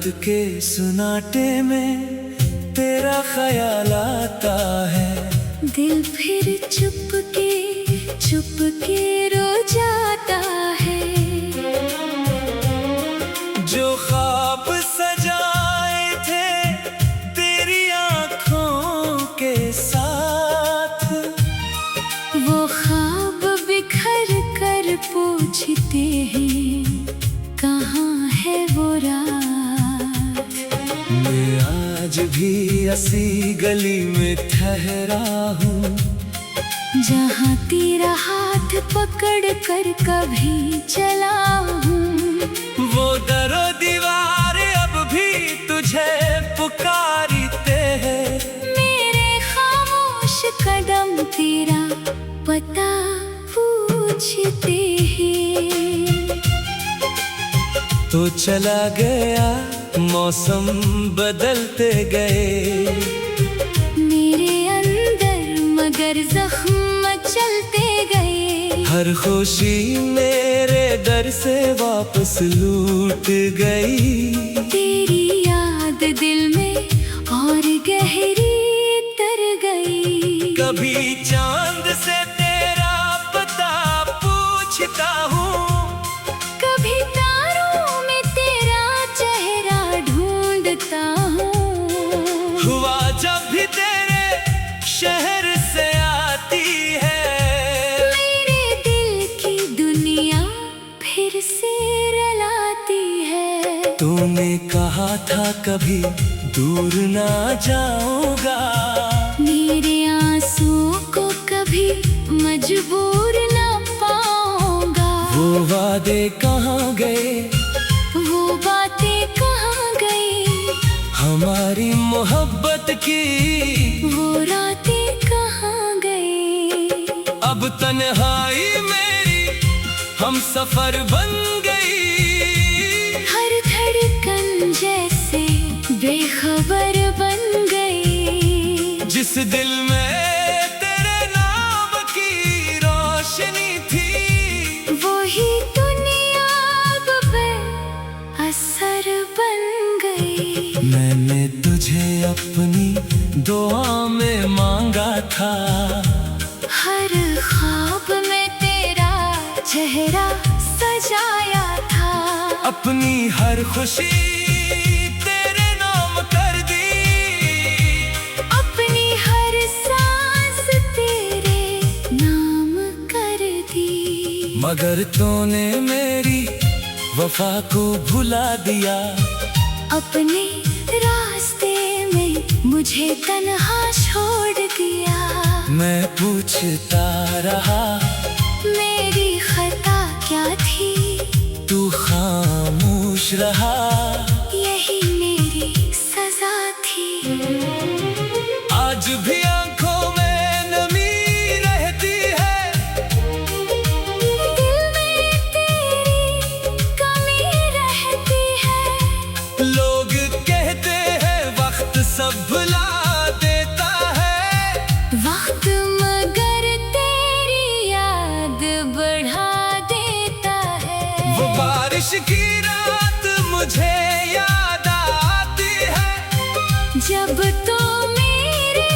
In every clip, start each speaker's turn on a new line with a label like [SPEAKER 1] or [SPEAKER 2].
[SPEAKER 1] रात के सुनाटे में तेरा ख्याल आता है।
[SPEAKER 2] दिल फिर चुप के रो जाता है।
[SPEAKER 1] जो ख्वाब सजाए थे तेरी आँखों के साथ,
[SPEAKER 2] वो ख्वाब बिखर कर पूछते हैं कहाँ है वो रात।
[SPEAKER 1] मैं आज भी ऐसी गली में ठहरा हूँ
[SPEAKER 2] जहाँ तेरा हाथ पकड़ कर कभी चला हूँ।
[SPEAKER 1] वो दरो दीवार अब भी तुझे पुकारते हैं।
[SPEAKER 2] मेरे खामोश कदम तेरा पता पूछते हैं।
[SPEAKER 1] तो चला गया मौसम बदलते गए
[SPEAKER 2] मेरे अंदर, मगर जख्म चलते गए।
[SPEAKER 1] हर खुशी मेरे दर से वापस लूट गई।
[SPEAKER 2] तेरी याद दिल में और गहरी तर गई।
[SPEAKER 1] कभी चांद से तेरा पता पूछता हूँ,
[SPEAKER 2] कभी तारों में तेरा चेहरा ढूंढता हूँ।
[SPEAKER 1] हुआ जब भी तेरे शहर से आती है
[SPEAKER 2] मेरे दिल की दुनिया फिर से रुलाती है।
[SPEAKER 1] तूने कहा था कभी दूर ना जाऊंगा,
[SPEAKER 2] मेरे आंसुओं को कभी मजबूर ना पाऊंगा।
[SPEAKER 1] वो वादे कहाँ गए,
[SPEAKER 2] वो बातें कहाँ गई,
[SPEAKER 1] हमारी मोहब्बत की
[SPEAKER 2] वो रातें कहाँ गई।
[SPEAKER 1] अब तन्हाई मेरी हम सफर बन गई।
[SPEAKER 2] हर धड़कन जैसे बेखबर बन गई।
[SPEAKER 1] जिस दिल में तेरे नाम की रोशनी थी,
[SPEAKER 2] वही दुनिया अब बेअसर बन गई।
[SPEAKER 1] मैंने तुझे अपनी दुआ में मांगा था।
[SPEAKER 2] हर ख्वाब में तेरा चेहरा सजाया था।
[SPEAKER 1] अपनी हर खुशी तेरे नाम कर दी।
[SPEAKER 2] अपनी हर सांस तेरे नाम कर दी।
[SPEAKER 1] मगर तूने मेरी वफा को भुला दिया।
[SPEAKER 2] अपने रास्ते में मुझे तन्हा छोड़ दिया।
[SPEAKER 1] मैं पूछता रहा
[SPEAKER 2] मेरी खता क्या थी,
[SPEAKER 1] तू खामोश रहा।
[SPEAKER 2] यही मेरी सजा थी।
[SPEAKER 1] आज भी आंखों में नमी रहती है,
[SPEAKER 2] दिल में तेरी कमी रहती है।
[SPEAKER 1] लोग कहते हैं वक्त सब भुला देता है।
[SPEAKER 2] वक्त मगर तेरी याद बढ़ा देता है।
[SPEAKER 1] वो बारिश की रात मुझे याद आती है,
[SPEAKER 2] जब तो मेरे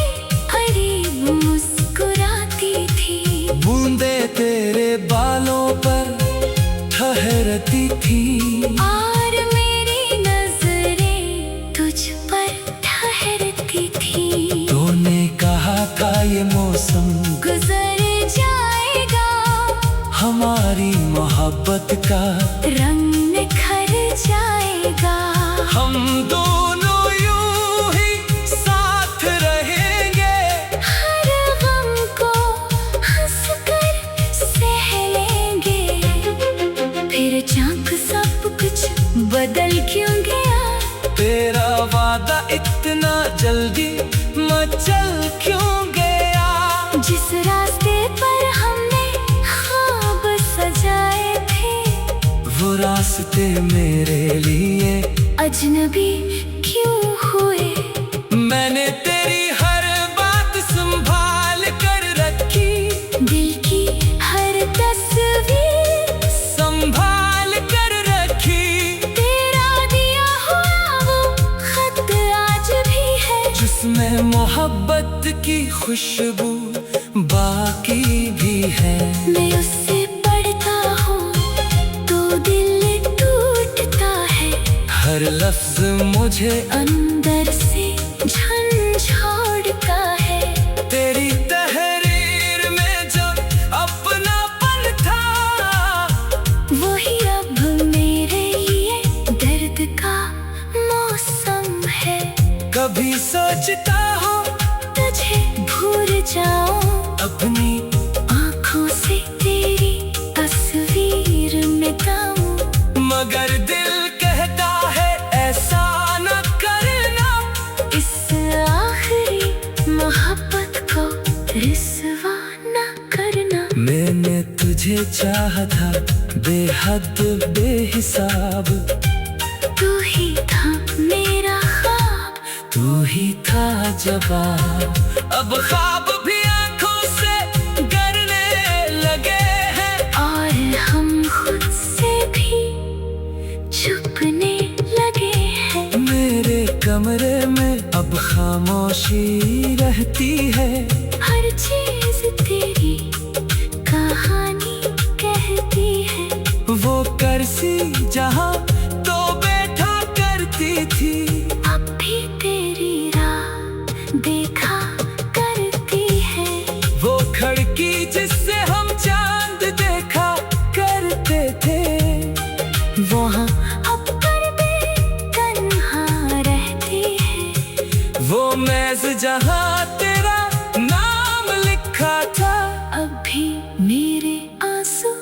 [SPEAKER 2] करीब मुस्कुराती थी।
[SPEAKER 1] बूंदे तेरे बालों पर ठहरती थी।
[SPEAKER 2] और मेरी नजरें तुझ पर ठहरती थी।
[SPEAKER 1] तूने कहा था ये मौसम
[SPEAKER 2] गुजर जाएगा,
[SPEAKER 1] हमारी मोहब्बत का
[SPEAKER 2] रंग निखर जाएगा।
[SPEAKER 1] हम दोनों यूं ही साथ रहेंगे।
[SPEAKER 2] हर गम को हंसकर सह लेंगे। फिर चाक सब कुछ बदल क्यों गया।
[SPEAKER 1] तेरा वादा इतना जल्दी मचल क्यों गया।
[SPEAKER 2] जिस रास्ते पर हमने ख्वाब सजाए थे,
[SPEAKER 1] वो रास्ते मेरे लिए
[SPEAKER 2] अजनबी क्यों हुए।
[SPEAKER 1] मैंने तेरी हर बात संभाल कर रखी।
[SPEAKER 2] दिल की हर तस्वीर
[SPEAKER 1] संभाल कर रखी।
[SPEAKER 2] तेरा दिया हुआ
[SPEAKER 1] खुशबू बाकी भी है।
[SPEAKER 2] मैं उससे पढ़ता हूँ तो दिल टूटता है।
[SPEAKER 1] हर लफ्ज मुझे
[SPEAKER 2] अंदर से झंझोड़ता है।
[SPEAKER 1] तेरी तहरीर में जो अपनापन था,
[SPEAKER 2] वही अब मेरे लिए दर्द का मौसम है।
[SPEAKER 1] कभी सोचता हूँ
[SPEAKER 2] तुझे भूल जाऊं,
[SPEAKER 1] अपनी
[SPEAKER 2] आँखों से तेरी तस्वीर मिटाऊं।
[SPEAKER 1] मगर दिल कहता है ऐसा न करना।
[SPEAKER 2] इस आखिरी मोहब्बत को रिस्वा न करना।
[SPEAKER 1] मैंने तुझे चाहा था बेहद बेहिसाब,
[SPEAKER 2] तू ही था मेरा ख्वाब,
[SPEAKER 1] तू ही था जवाब। अब ख्वाब भी आंखों से गिरने लगे हैं,
[SPEAKER 2] और हम खुद से भी छुपने लगे हैं।
[SPEAKER 1] मेरे कमरे में अब खामोशी रहती है।
[SPEAKER 2] हर चीज तेरी कहानी कहती है।
[SPEAKER 1] वो करसी जहाँ तो बैठा करती थी,
[SPEAKER 2] अब भी तेरी राह देखा करती है।
[SPEAKER 1] वो खिड़की जिससे हम चांद देखा करते थे।
[SPEAKER 2] वहाँ अब पर्दे तन्हा रहती है।
[SPEAKER 1] वो मेज जहाँ तेरा नाम लिखा था,
[SPEAKER 2] अब भी मेरे आंसू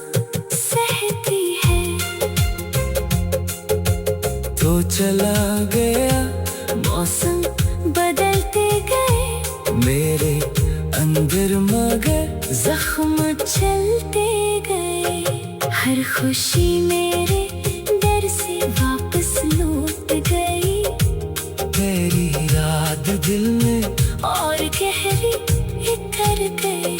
[SPEAKER 2] सहती है।
[SPEAKER 1] तो चला गया
[SPEAKER 2] मौसम बदलते गए,
[SPEAKER 1] मेरे अंदर मगर
[SPEAKER 2] जख्म चलते गए। हर खुशी मेरे डर से वापस लौट गई।
[SPEAKER 1] तेरी याद दिल में
[SPEAKER 2] और गहरी उतर गई।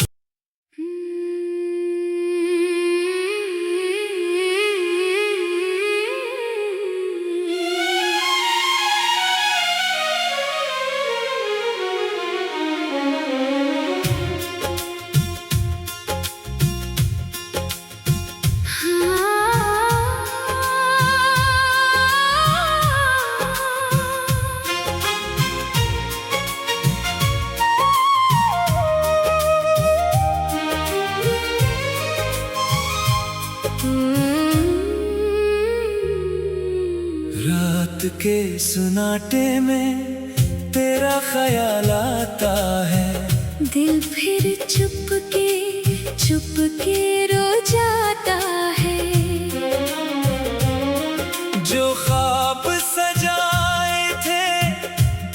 [SPEAKER 1] रात के सुनाटे में तेरा ख्याल आता है।
[SPEAKER 2] दिल फिर चुप के रो जाता है।
[SPEAKER 1] जो ख्वाब सजाए थे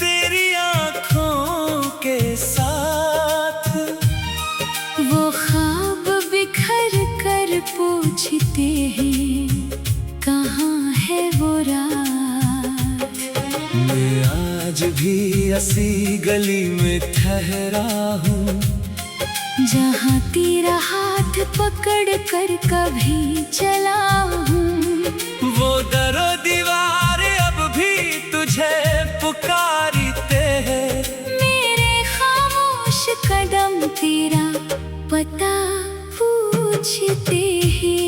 [SPEAKER 1] तेरी आँखों के साथ,
[SPEAKER 2] वो ख्वाब बिखर कर पूछते हैं कहाँ है वो रात।
[SPEAKER 1] मैं आज भी ऐसी गली में ठहरा हूँ,
[SPEAKER 2] जहाँ तेरा हाथ पकड़ कर कभी चला हूँ।
[SPEAKER 1] वो दरो दीवार अब भी तुझे पुकारते हैं।
[SPEAKER 2] मेरे खामोश कदम तेरा पता पूछते हैं।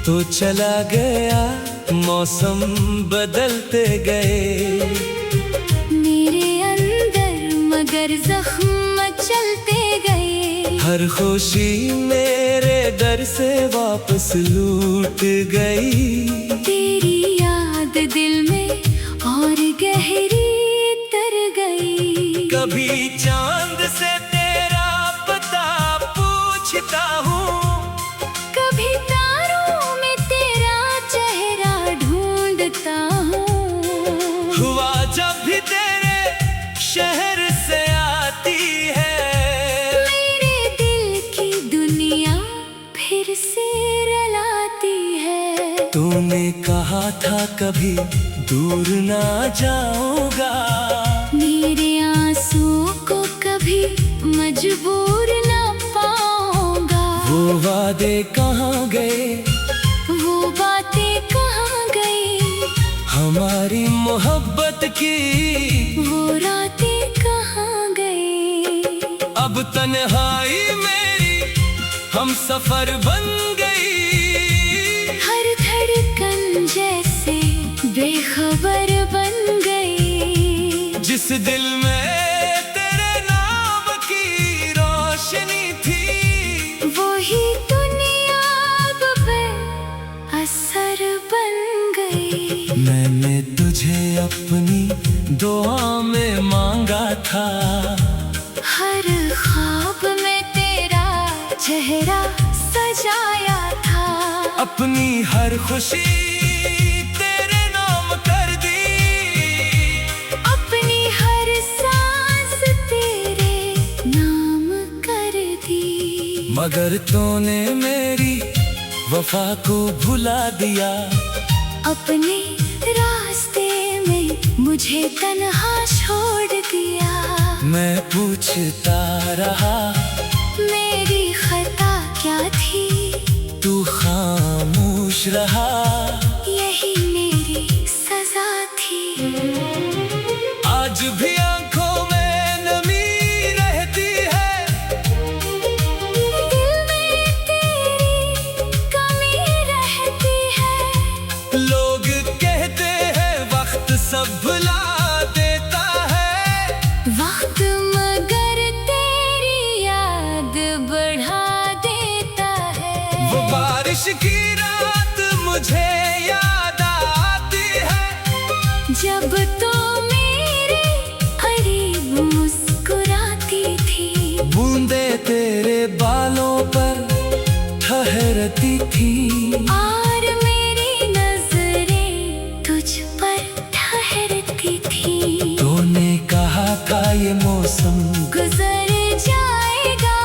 [SPEAKER 1] तो चला गया मौसम बदलते गए,
[SPEAKER 2] मेरे अंदर मगर जख्म चलते गए।
[SPEAKER 1] हर खुशी मेरे दर से वापस लूट गई।
[SPEAKER 2] तेरी याद दिल में और गहरी तर गई।
[SPEAKER 1] कभी चांद से तेरा पता पूछता हूँ,
[SPEAKER 2] कभी तारों में तेरा चेहरा ढूंढता हूँ।
[SPEAKER 1] हुआ जब भी तेरे शहर से आती है,
[SPEAKER 2] मेरे दिल की दुनिया फिर से रुलाती है।
[SPEAKER 1] तूने कहा था कभी दूर ना जाऊंगा,
[SPEAKER 2] मेरे आंसुओं को कभी मजबूर ना पाऊंगा।
[SPEAKER 1] वो वादे कहाँ गए,
[SPEAKER 2] वो बातें कहाँ गई,
[SPEAKER 1] हमारी मोहब्बत की
[SPEAKER 2] वो रातें कहाँ
[SPEAKER 1] अब तन्हाई मेरी हम सफर बन गई।
[SPEAKER 2] हर धड़कन जैसे बेखबर बन गई।
[SPEAKER 1] जिस दिल में तेरे नाम की रोशनी थी,
[SPEAKER 2] वही दुनिया अब बेअसर बन गई।
[SPEAKER 1] मैंने तुझे अपनी दुआ में मांगा था।
[SPEAKER 2] हर ख्वाब में तेरा चेहरा सजाया था।
[SPEAKER 1] अपनी हर खुशी तेरे नाम कर दी।
[SPEAKER 2] अपनी हर सांस तेरे नाम कर दी।
[SPEAKER 1] मगर तूने मेरी वफा को भुला दिया।
[SPEAKER 2] अपने रास्ते में मुझे तन्हा छोड़ दिया।
[SPEAKER 1] मैं पूछता रहा
[SPEAKER 2] मेरी खता क्या थी,
[SPEAKER 1] तू खामोश रहा।
[SPEAKER 2] यही मेरी सजा थी।
[SPEAKER 1] आज भी आंखों में नमी रहती है।
[SPEAKER 2] दिल में तेरी कमी रहती है।
[SPEAKER 1] लोग कहते हैं वक्त सब भुला देता है।
[SPEAKER 2] वक्त मगर तेरी याद बढ़ा देता है।
[SPEAKER 1] वो बारिश की रात मुझे याद आती है।
[SPEAKER 2] जब तो मेरे करीब मुस्कुराती थी।
[SPEAKER 1] बूंदे तेरे बालों पर ठहरती थी।
[SPEAKER 2] और मेरी नजरें तुझ पर ठहरती थी।
[SPEAKER 1] तूने कहा था ये मौसम
[SPEAKER 2] गुजर जाएगा।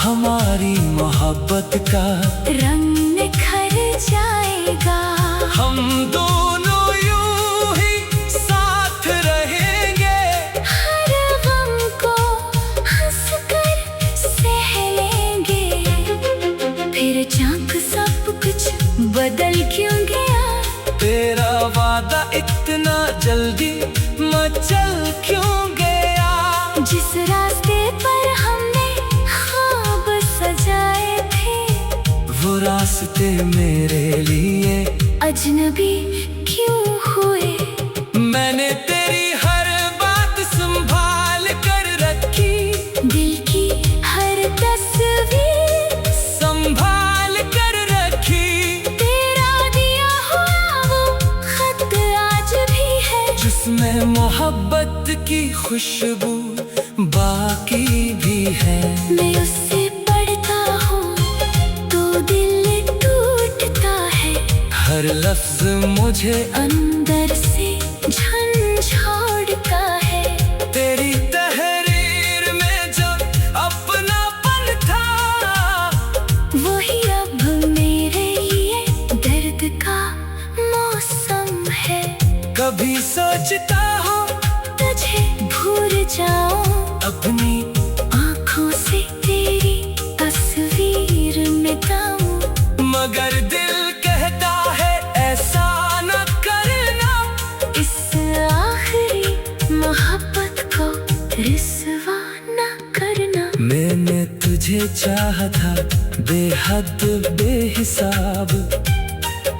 [SPEAKER 1] हमारी मोहब्बत का
[SPEAKER 2] रंग निखर जाएगा।
[SPEAKER 1] हम दोनों यूं ही साथ रहेंगे।
[SPEAKER 2] हर गम को हंसकर सह लेंगे। फिर चाक सब कुछ बदल क्यों गया।
[SPEAKER 1] तेरा वादा इतना जल्दी मचल क्यों गया।
[SPEAKER 2] जिस रास्ते पर हमने ख्वाब सजाए थे,
[SPEAKER 1] वो रास्ते मेरे लिए
[SPEAKER 2] अजनबी क्यों हुए।
[SPEAKER 1] मैंने तेरी हर बात संभाल कर रखी।
[SPEAKER 2] दिल की हर तस्वीर
[SPEAKER 1] संभाल कर रखी।
[SPEAKER 2] तेरा दिया हुआ वो खत आज भी है।
[SPEAKER 1] जिसमें मोहब्बत की खुशबू बाकी भी है।
[SPEAKER 2] मैं उससे पढ़ता हूँ तो दिल टूटता है।
[SPEAKER 1] हर लफ्ज मुझे
[SPEAKER 2] अंदर से झंझोड़ता है।
[SPEAKER 1] तेरी तहरीर में जो अपनापन था,
[SPEAKER 2] वही अब मेरे लिए दर्द का मौसम है।
[SPEAKER 1] कभी सोचता हूँ
[SPEAKER 2] तुझे भूल जाऊं।
[SPEAKER 1] अपनी
[SPEAKER 2] आँखों से तेरी तस्वीर मिटाऊं।
[SPEAKER 1] मगर दिल कहता है ऐसा न करना।
[SPEAKER 2] इस आखिरी मोहब्बत को रिस्वा न करना।
[SPEAKER 1] मैंने तुझे चाहा था बेहद बेहिसाब।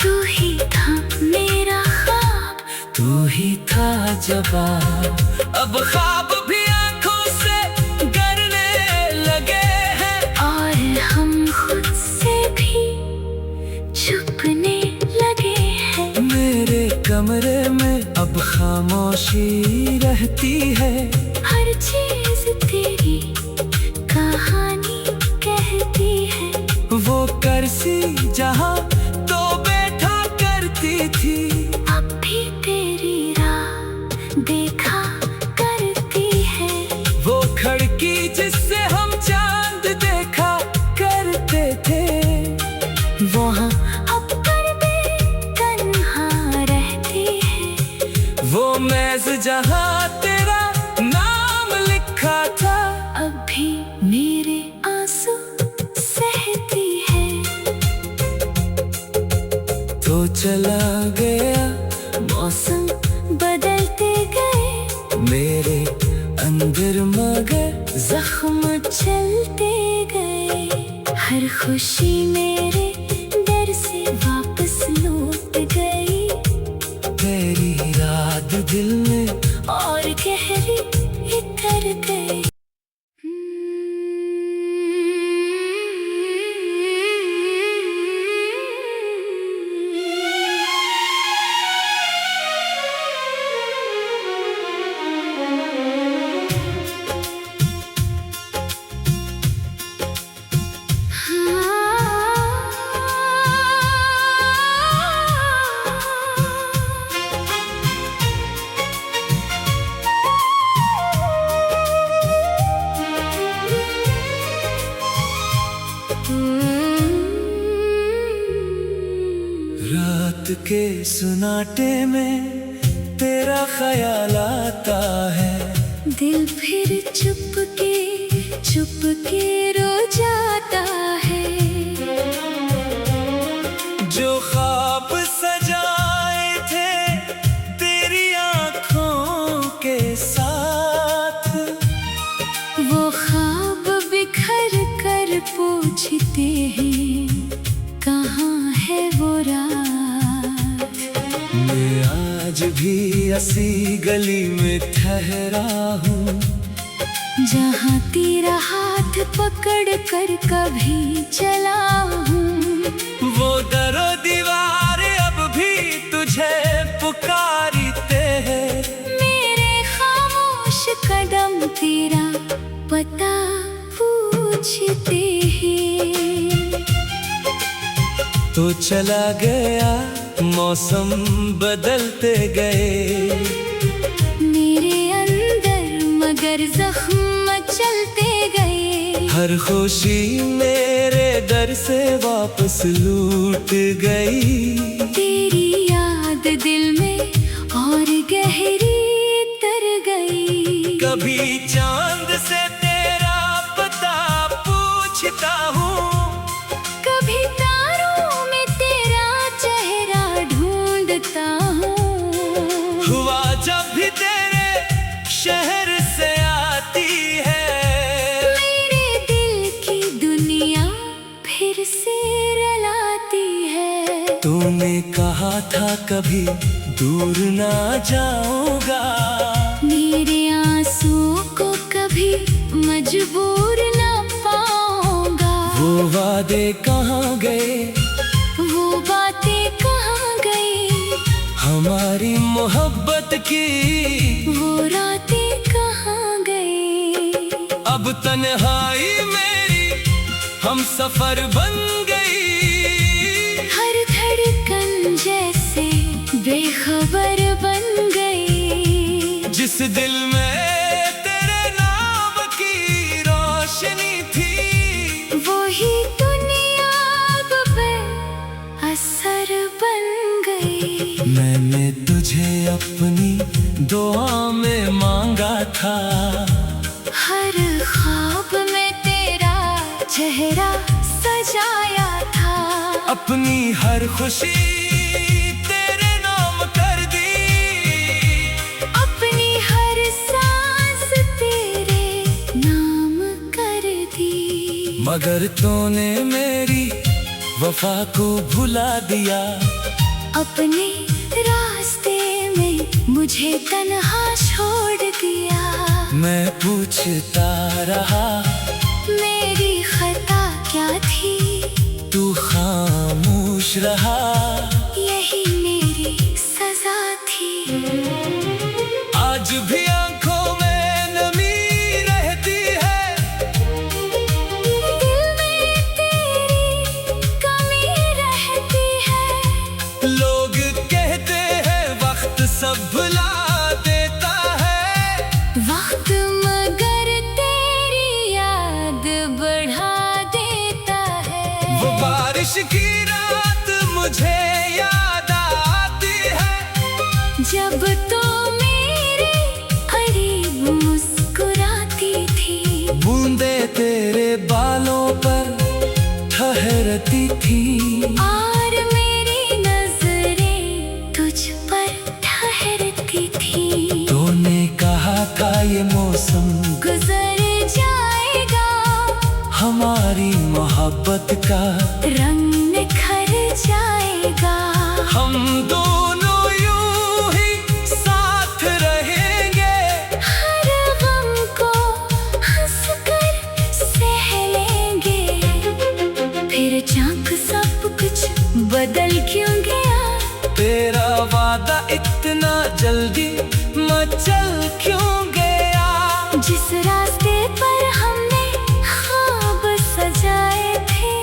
[SPEAKER 2] तू ही था मेरा ख्वाब।
[SPEAKER 1] तू ही था जवाब। अब ख्वाब भी आंखों से गरने लगे हैं।
[SPEAKER 2] और हम खुद से भी छुपने लगे हैं।
[SPEAKER 1] मेरे कमरे में अब खामोशी रहती है।
[SPEAKER 2] हर चीज तेरी कहानी कहती है।
[SPEAKER 1] वो करसी जहाँ तो बैठा करती थी।
[SPEAKER 2] अब भी तेरी राह देखा करती है।
[SPEAKER 1] वो खिड़की जिससे हम चांद देखा करते थे।
[SPEAKER 2] वहाँ अब पर्दे तन्हा रहती है।
[SPEAKER 1] वो मेज जहाँ तेरा नाम लिखा था,
[SPEAKER 2] अब भी मेरे आंसू सहती है।
[SPEAKER 1] तो चला गया
[SPEAKER 2] मौसम बदलते गए।
[SPEAKER 1] मेरे अंदर मगर
[SPEAKER 2] जख्म चलते गए। हर खुशी मेरे डर से वापस लौट गई।
[SPEAKER 1] तेरी याद दिल में
[SPEAKER 2] और गहरी उतर गई।
[SPEAKER 1] रात के सुनाटे में तेरा ख्याल आता है।
[SPEAKER 2] दिल फिर चुप के रो जाता है।
[SPEAKER 1] जो ख्वाब सजाए थे तेरी आँखों के साथ,
[SPEAKER 2] वो ख्वाब बिखर कर पूछते हैं कहाँ है वो रात।
[SPEAKER 1] मैं आज भी ऐसी गली में ठहरा हूँ,
[SPEAKER 2] जहाँ तेरा हाथ पकड़ कर कभी चला हूँ।
[SPEAKER 1] वो दरो दीवार अब भी तुझे पुकारते हैं।
[SPEAKER 2] मेरे खामोश कदम तेरा पता पूछते हैं।
[SPEAKER 1] तो चला गया मौसम बदलते गए।
[SPEAKER 2] मेरे अंदर मगर जख्म चलते गए।
[SPEAKER 1] हर खुशी मेरे दर से वापस लूट गई।
[SPEAKER 2] तेरी याद दिल में और गहरी उतर गई।
[SPEAKER 1] कभी चांद से तेरा पता पूछता हूँ,
[SPEAKER 2] कभी तारों में तेरा चेहरा ढूंढता हूँ।
[SPEAKER 1] हुआ जब भी तेरे शहर से आती है,
[SPEAKER 2] मेरे दिल की दुनिया फिर से रुलाती है।
[SPEAKER 1] तूने कहा था कभी दूर ना जाऊंगा।
[SPEAKER 2] मेरे आंसुओं को कभी मजबूर ना पाऊंगा।
[SPEAKER 1] वो वादे कहाँ गए,
[SPEAKER 2] वो बातें कहाँ गई।
[SPEAKER 1] हमारी मोहब्बत की
[SPEAKER 2] वो रातें कहाँ गई।
[SPEAKER 1] अब तन्हाई मेरी हम सफर बन गई।
[SPEAKER 2] हर धड़कन जैसे बेखबर बन गई।
[SPEAKER 1] जिस दिल में तेरे नाम की रोशनी थी,
[SPEAKER 2] वही दुनिया अब बेअसर बन गई।
[SPEAKER 1] मैंने तुझे अपनी दुआ में मांगा था।
[SPEAKER 2] हर ख्वाब में तेरा चेहरा सजाया था।
[SPEAKER 1] अपनी हर खुशी तेरे नाम कर दी।
[SPEAKER 2] अपनी हर सांस तेरे नाम कर दी।
[SPEAKER 1] मगर तूने मेरी वफा को भुला दिया।
[SPEAKER 2] अपने रास्ते में मुझे तन्हा छोड़ दिया।
[SPEAKER 1] मैं पूछता रहा
[SPEAKER 2] मेरी खता क्या थी।
[SPEAKER 1] तू खामोश रहा।
[SPEAKER 2] यही मेरी सजा थी।
[SPEAKER 1] आज भी आंखों में नमी रहती है।
[SPEAKER 2] दिल में तेरी कमी रहती है।
[SPEAKER 1] लोग कहते हैं वक्त सब भुला देता है।
[SPEAKER 2] वक्त मगर तेरी याद बढ़ा देता है।
[SPEAKER 1] वो बारिश की रात मुझे याद आती है।
[SPEAKER 2] जब तो मेरे करीब मुस्कुराती थी।
[SPEAKER 1] बूंदे तेरे बालों पर ठहरती थी।
[SPEAKER 2] और मेरी नजरें तुझ पर ठहरती थी।
[SPEAKER 1] तूने कहा था ये मौसम
[SPEAKER 2] गुजर जाएगा।
[SPEAKER 1] हमारी मोहब्बत का
[SPEAKER 2] रंग निखर जाएगा।
[SPEAKER 1] हम दोनों यूं ही साथ रहेंगे,
[SPEAKER 2] हर गम को हंसकर सह लेंगे। फिर चाक सब कुछ बदल क्यों गया?
[SPEAKER 1] तेरा वादा इतना जल्दी मचल क्यों गया?
[SPEAKER 2] जिस रास्ते पर हमने ख्वाब सजाए थे,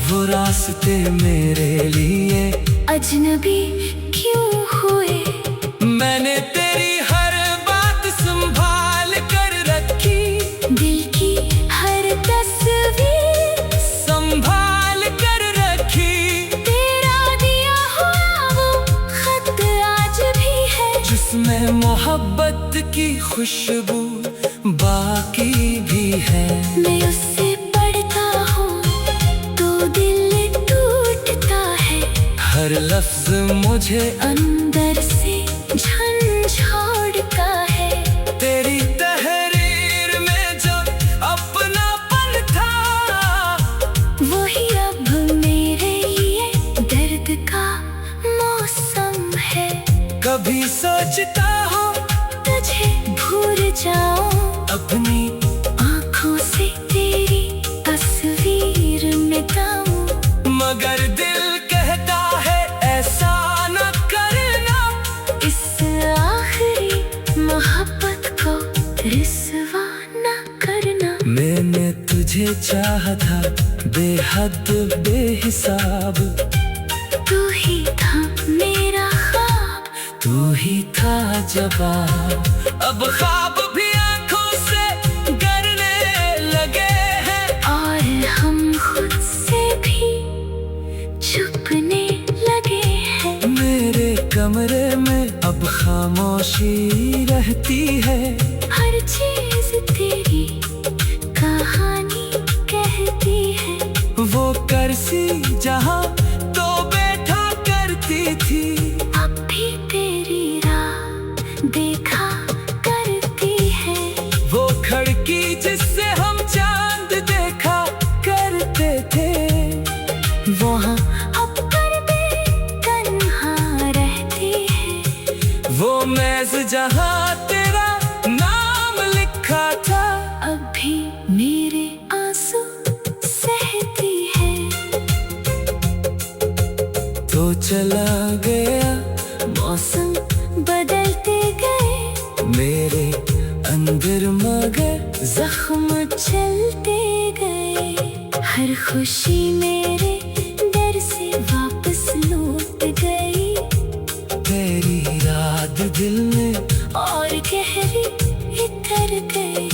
[SPEAKER 1] वो रास्ते मेरे लिए
[SPEAKER 2] अजनबी क्यों हुए?
[SPEAKER 1] मैंने तेरी हर बात संभाल कर रखी,
[SPEAKER 2] दिल की हर तस्वीर
[SPEAKER 1] संभाल कर रखी।
[SPEAKER 2] तेरा दिया हुआ वो खत आज भी है,
[SPEAKER 1] जिसमें मोहब्बत की खुशबू बाकी भी है।
[SPEAKER 2] मैं उससे पढ़ता हूँ तो दिल टूटता है।
[SPEAKER 1] हर लफ्ज मुझे
[SPEAKER 2] अंदर से झंझोड़ता है।
[SPEAKER 1] तेरी तहरीर में जो अपनापन था,
[SPEAKER 2] वही अब मेरे लिए दर्द का मौसम है।
[SPEAKER 1] कभी सोचता हूँ
[SPEAKER 2] तुझे भूल जाऊं,
[SPEAKER 1] अपनी
[SPEAKER 2] आँखों से तेरी तस्वीर मिटाऊं।
[SPEAKER 1] मगर दिल कहता है ऐसा न करना।
[SPEAKER 2] इस आखिरी मोहब्बत को रिस्वा न करना।
[SPEAKER 1] मैंने तुझे चाहा था बेहद बेहिसाब,
[SPEAKER 2] तू ही था मेरा ख्वाब,
[SPEAKER 1] तू ही था जवाब। अब ख्वाब भी आंखों से गिरने लगे हैं,
[SPEAKER 2] और हम खुद से भी छुपने लगे हैं।
[SPEAKER 1] मेरे कमरे में अब खामोशी रहती है।
[SPEAKER 2] हर चीज तेरी कहानी कहती है।
[SPEAKER 1] वो करसी जहाँ तो बैठा करती थी,
[SPEAKER 2] अब भी तेरी राह देखा करती है।
[SPEAKER 1] वो खिड़की जिससे हम चांद देखा करते थे।
[SPEAKER 2] वहाँ अब पर्दे तन्हा रहती है।
[SPEAKER 1] वो मेज जहाँ तेरा नाम लिखा था,
[SPEAKER 2] अब भी मेरे आंसू सहती है।
[SPEAKER 1] तो चला गया
[SPEAKER 2] मौसम बदलते गए,
[SPEAKER 1] मेरे अंदर मगर
[SPEAKER 2] जख्म चलते गए। हर खुशी मेरे डर से वापस लौट गई।
[SPEAKER 1] तेरी याद दिल में
[SPEAKER 2] और गहरी उतर गई।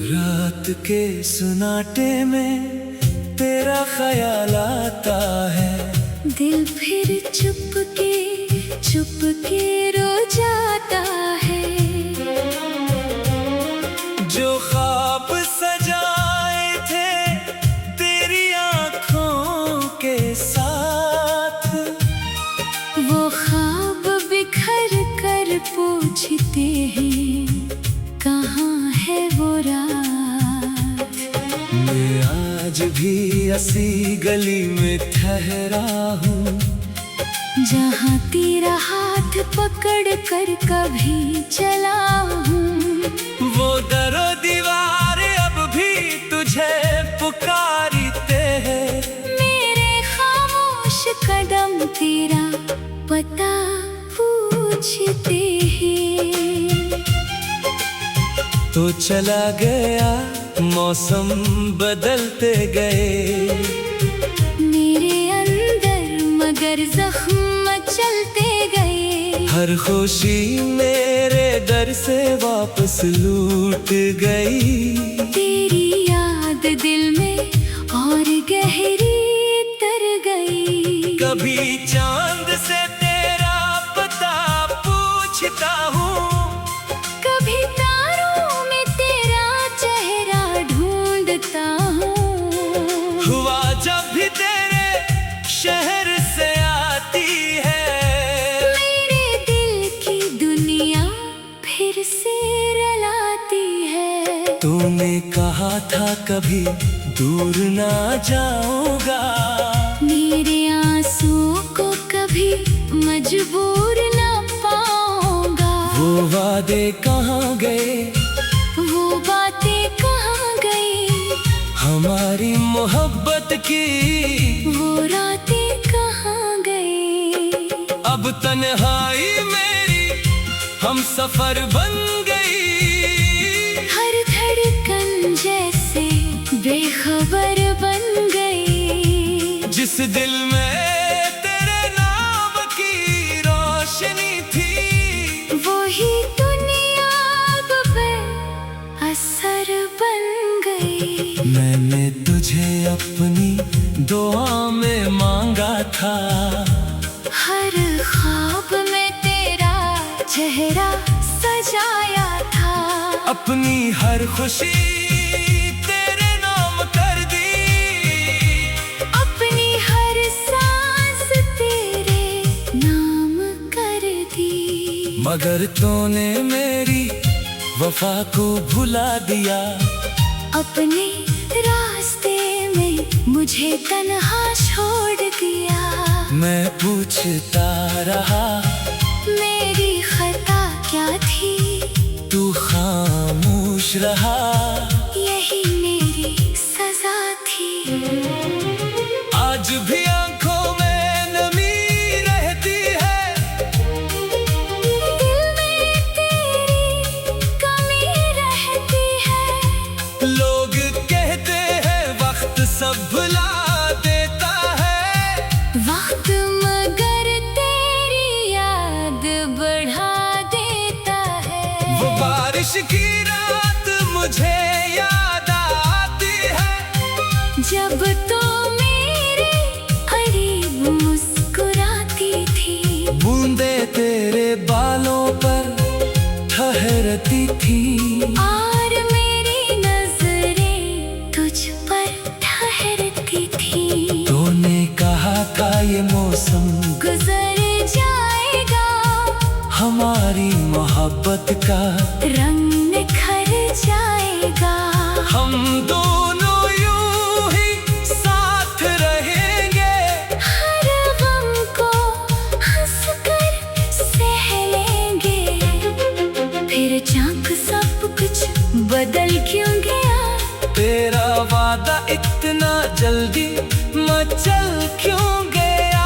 [SPEAKER 1] रात के सुनाटे में तेरा ख्याल आता है।
[SPEAKER 2] दिल फिर चुप के रो जाता है।
[SPEAKER 1] जो ख्वाब सजाए थे तेरी आँखों के साथ,
[SPEAKER 2] वो ख्वाब बिखर कर पूछते हैं कहाँ है वो रात।
[SPEAKER 1] मैं आज भी ऐसी गली में ठहरा हूँ,
[SPEAKER 2] जहाँ तेरा हाथ पकड़ कर कभी चला हूँ।
[SPEAKER 1] वो दरो दीवार अब भी तुझे पुकारते हैं।
[SPEAKER 2] मेरे खामोश कदम तेरा पता पूछते हैं।
[SPEAKER 1] तो चला गया मौसम बदलते गए,
[SPEAKER 2] मेरे अंदर मगर जख्म चलते गए।
[SPEAKER 1] हर खुशी मेरे दर से वापस लूट गई।
[SPEAKER 2] तेरी याद दिल में और गहरी उतर गई।
[SPEAKER 1] कभी चांद से तेरा पता पूछता हूँ,
[SPEAKER 2] कभी तारों में तेरा चेहरा ढूंढता हूँ।
[SPEAKER 1] हुआ जब भी तेरे शहर से आती है,
[SPEAKER 2] मेरे दिल की दुनिया फिर से रुलाती है।
[SPEAKER 1] तूने कहा था कभी दूर ना जाऊंगा,
[SPEAKER 2] मेरे आंसुओं को कभी मजबूर ना पाऊंगा।
[SPEAKER 1] वो वादे कहाँ गए,
[SPEAKER 2] वो बातें कहाँ गई,
[SPEAKER 1] हमारी मोहब्बत की
[SPEAKER 2] वो रातें कहाँ गई।
[SPEAKER 1] अब तन्हाई मेरी हम सफर बन गई।
[SPEAKER 2] हर धड़कन जैसे बेखबर बन गई।
[SPEAKER 1] जिस दिल में तेरे नाम की रोशनी थी,
[SPEAKER 2] वही दुनिया अब बेअसर बन गई।
[SPEAKER 1] मैंने तुझे अपनी दुआ में मांगा था,
[SPEAKER 2] हर ख्वाब में तेरा चेहरा सजाया था।
[SPEAKER 1] अपनी हर खुशी तेरे नाम कर दी,
[SPEAKER 2] अपनी हर सांस तेरे नाम कर दी।
[SPEAKER 1] मगर तूने मेरी वफा को भुला दिया।
[SPEAKER 2] अपने रास्ते में मुझे तन्हा छोड़ दिया।
[SPEAKER 1] मैं पूछता रहा
[SPEAKER 2] मेरी खता क्या थी,
[SPEAKER 1] तू खामोश रहा।
[SPEAKER 2] यही मेरी सजा थी।
[SPEAKER 1] आज भी आंखों में नमी रहती है,
[SPEAKER 2] दिल में तेरी कमी रहती है।
[SPEAKER 1] लोग कहते हैं वक्त सब भुला देता है,
[SPEAKER 2] वक्त मगर तेरी याद बढ़ा देता है।
[SPEAKER 1] वो बारिश की रात मुझे याद आती है,
[SPEAKER 2] जब तो मेरे करीब मुस्कुराती थी।
[SPEAKER 1] बूंदे तेरे बालों पर ठहरती थी,
[SPEAKER 2] और मेरी नजरें तुझ पर ठहरती थी।
[SPEAKER 1] तूने कहा था ये मौसम
[SPEAKER 2] गुजर जाएगा,
[SPEAKER 1] हमारी मोहब्बत का
[SPEAKER 2] रंग निखर जाएगा।
[SPEAKER 1] हम दोनों यूं ही साथ रहेंगे,
[SPEAKER 2] हर गम को हंसकर सह लेंगे। फिर चाक सब कुछ बदल क्यों गया,
[SPEAKER 1] तेरा वादा इतना जल्दी मचल क्यों गया।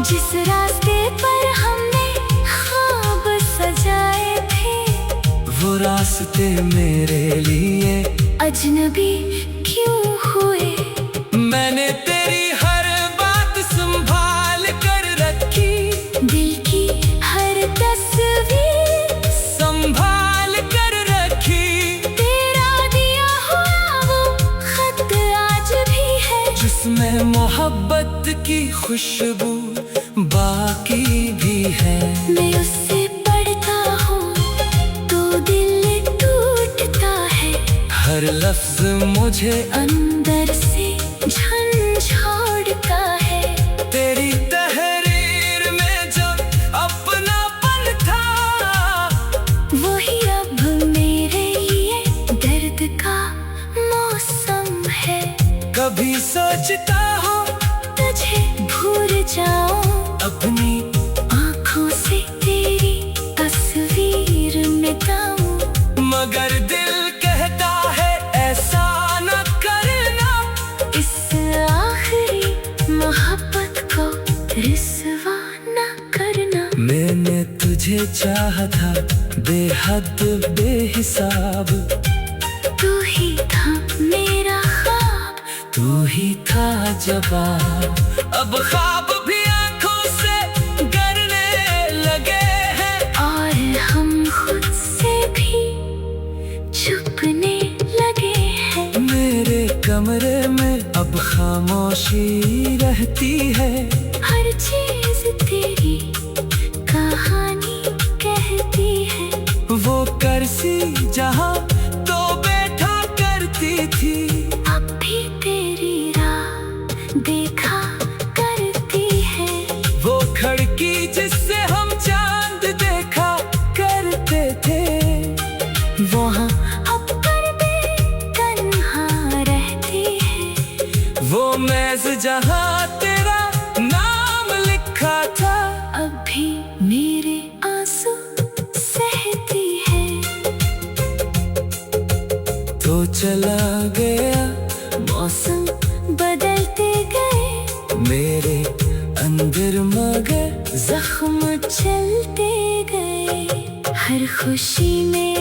[SPEAKER 2] जिस रास्ते पर हमने ख्वाब सजाए थे,
[SPEAKER 1] वो रास्ते मेरे लिए
[SPEAKER 2] अजनबी क्यों हुए।
[SPEAKER 1] मैंने तेरी हर बात संभाल कर रखी,
[SPEAKER 2] दिल की हर तस्वीर
[SPEAKER 1] संभाल कर रखी।
[SPEAKER 2] तेरा दिया हुआ वो खत आज भी है,
[SPEAKER 1] जिसमें मोहब्बत की खुशबू बाकी भी है।
[SPEAKER 2] मैं उससे पढ़ता हूँ तो दिल टूटता है।
[SPEAKER 1] हर लफ्ज मुझे
[SPEAKER 2] अंदर से झंझोड़ता है।
[SPEAKER 1] तेरी तहरीर में जो अपनापन था,
[SPEAKER 2] वही अब मेरे लिए दर्द का मौसम है।
[SPEAKER 1] कभी सोचता हूँ
[SPEAKER 2] तुझे भूल जाऊं,
[SPEAKER 1] अपनी
[SPEAKER 2] आँखों से तेरी तस्वीर मिटाऊं।
[SPEAKER 1] मगर दिल कहता है ऐसा न करना,
[SPEAKER 2] इस आखिरी मोहब्बत को रिस्वा न करना।
[SPEAKER 1] मैंने तुझे चाहा था बेहद बेहिसाब,
[SPEAKER 2] तू ही था मेरा ख्वाब,
[SPEAKER 1] तू ही था जवाब। अब ख्वाब भी आंखों से गरने लगे हैं, कमरे में अब खामोशी रहती है।
[SPEAKER 2] हर चीज तेरी कहानी कहती है।
[SPEAKER 1] वो कर्सी जहाँ तो बैठा करती थी,
[SPEAKER 2] अब भी तेरी राह देखा करती है।
[SPEAKER 1] वो खिड़की जिससे हम चांद देखा करते थे,
[SPEAKER 2] वहाँ अब पर्दे तन्हा रहती है।
[SPEAKER 1] वो मेज जहाँ तेरा नाम लिखा था,
[SPEAKER 2] अब भी मेरे आंसू सहती है।
[SPEAKER 1] तो चला गया
[SPEAKER 2] मौसम बदलते गए,
[SPEAKER 1] मेरे अंदर मगर
[SPEAKER 2] जख्म चलते गए। हर खुशी में